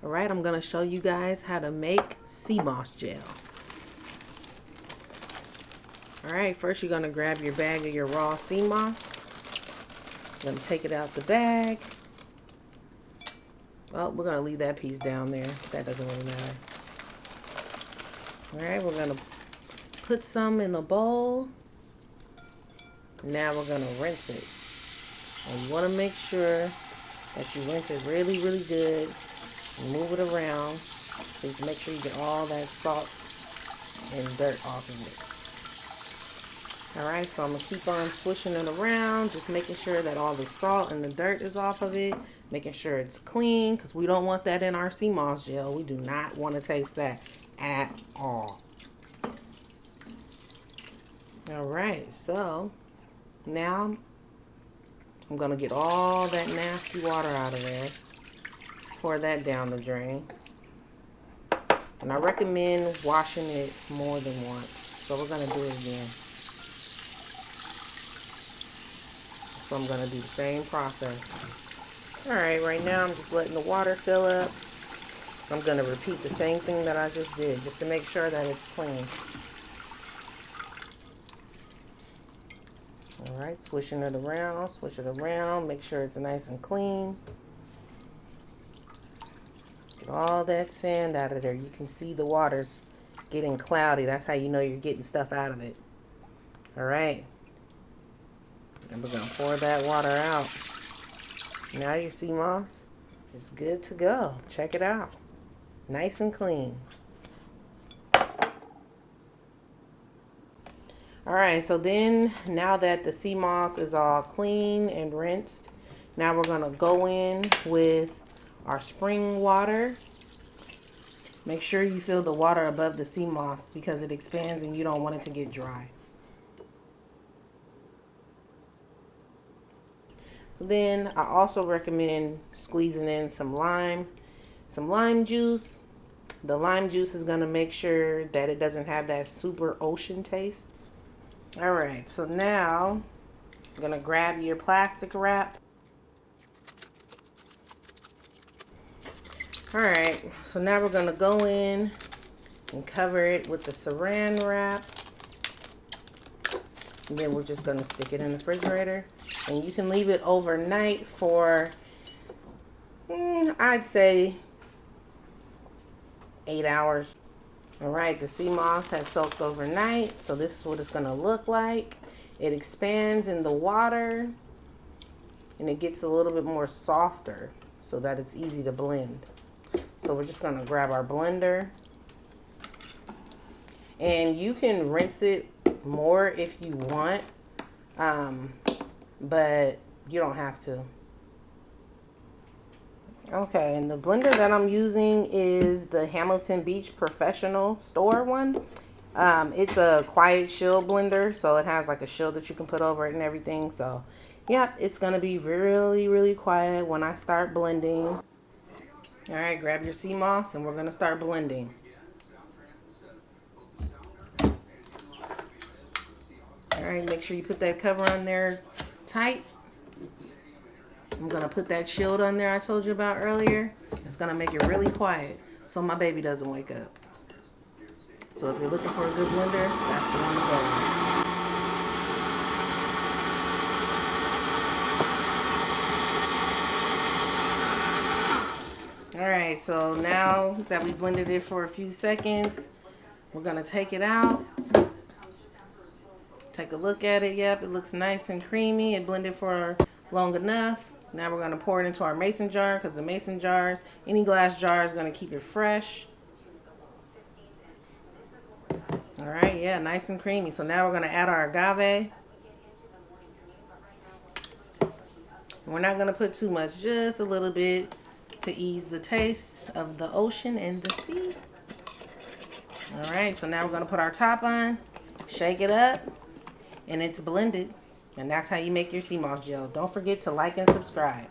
Alright, I'm going to show you guys how to make Seamoss gel. Alright, first you're going to grab your bag of your raw Seamoss. You're going to take it out the bag. Well, we're going to leave that piece down there. That doesn't really matter. Alright, we're going to put some in a bowl. Now we're going to rinse it. And you want to make sure that you rinse it really, really good. Move it around so you can make sure you get all that salt and dirt off of it. Alright, so I'm going to keep on swishing it around, just making sure that all the salt and the dirt is off of it, making sure it's clean, because we don't want that in our Seamoss gel. We do not want to taste that at all. Alright, so now I'm going to get all that nasty water out of there. Pour that down the drain. And I recommend washing it more than once. So we're going to do it again. So I'm going to do the same process. Alright, right now I'm just letting the water fill up. I'm going to repeat the same thing that I just did, just to make sure that it's clean. Alright, swishing it around, swish it around, make sure it's nice and clean. Get all that sand out of there. You can see the water's getting cloudy. That's how you know you're getting stuff out of it. Alright. And we're going to pour that water out. Now your Seamoss is good to go. Check it out. Nice and clean. Alright, so then now that the Seamoss is all clean and rinsed, now we're going to go in with our spring water. Make sure you fill the water above the Seamoss because it expands and you don't want it to get dry. So then I also recommend squeezing in some lime juice. The lime juice is going to make sure that it doesn't have that super ocean taste. Alright, so now I'm going to grab your plastic wrap. Alright, so now we're going to go in and cover it with the saran wrap. And then we're just going to stick it in the refrigerator. And you can leave it overnight for, I'd say, 8 hours. Alright, the Seamoss has soaked overnight. So this is what it's going to look like. It expands in the water. And it gets a little bit more softer so that it's easy to blend. So we're just going to grab our blender. And you can rinse it more if you want. But you don't have to. Okay, and the blender that I'm using is the Hamilton Beach Professional Store one. It's a quiet shield blender. So it has like a shield that you can put over it and everything. So yeah, it's going to be really, really quiet when I start blending. Alright, grab your Seamoss and we're going to start blending. Alright, make sure you put that cover on there tight. I'm going to put that shield on there I told you about earlier. It's going to make it really quiet so my baby doesn't wake up. So if you're looking for a good blender, that's the one to go with. Alright, so now that we blended it for a few seconds, we're going to take it out. Take a look at it. Yep, it looks nice and creamy. It blended for long enough. Now we're going to pour it into our mason jar because the mason jars, any glass jar is going to keep it fresh. Alright, yeah, nice and creamy. So now we're going to add our agave. We're not going to put too much, just a little bit, to ease the taste of the ocean and the sea. Alright, so now we're going to put our top on, shake it up, and it's blended. And that's how you make your Seamoss gel. Don't forget to like and subscribe.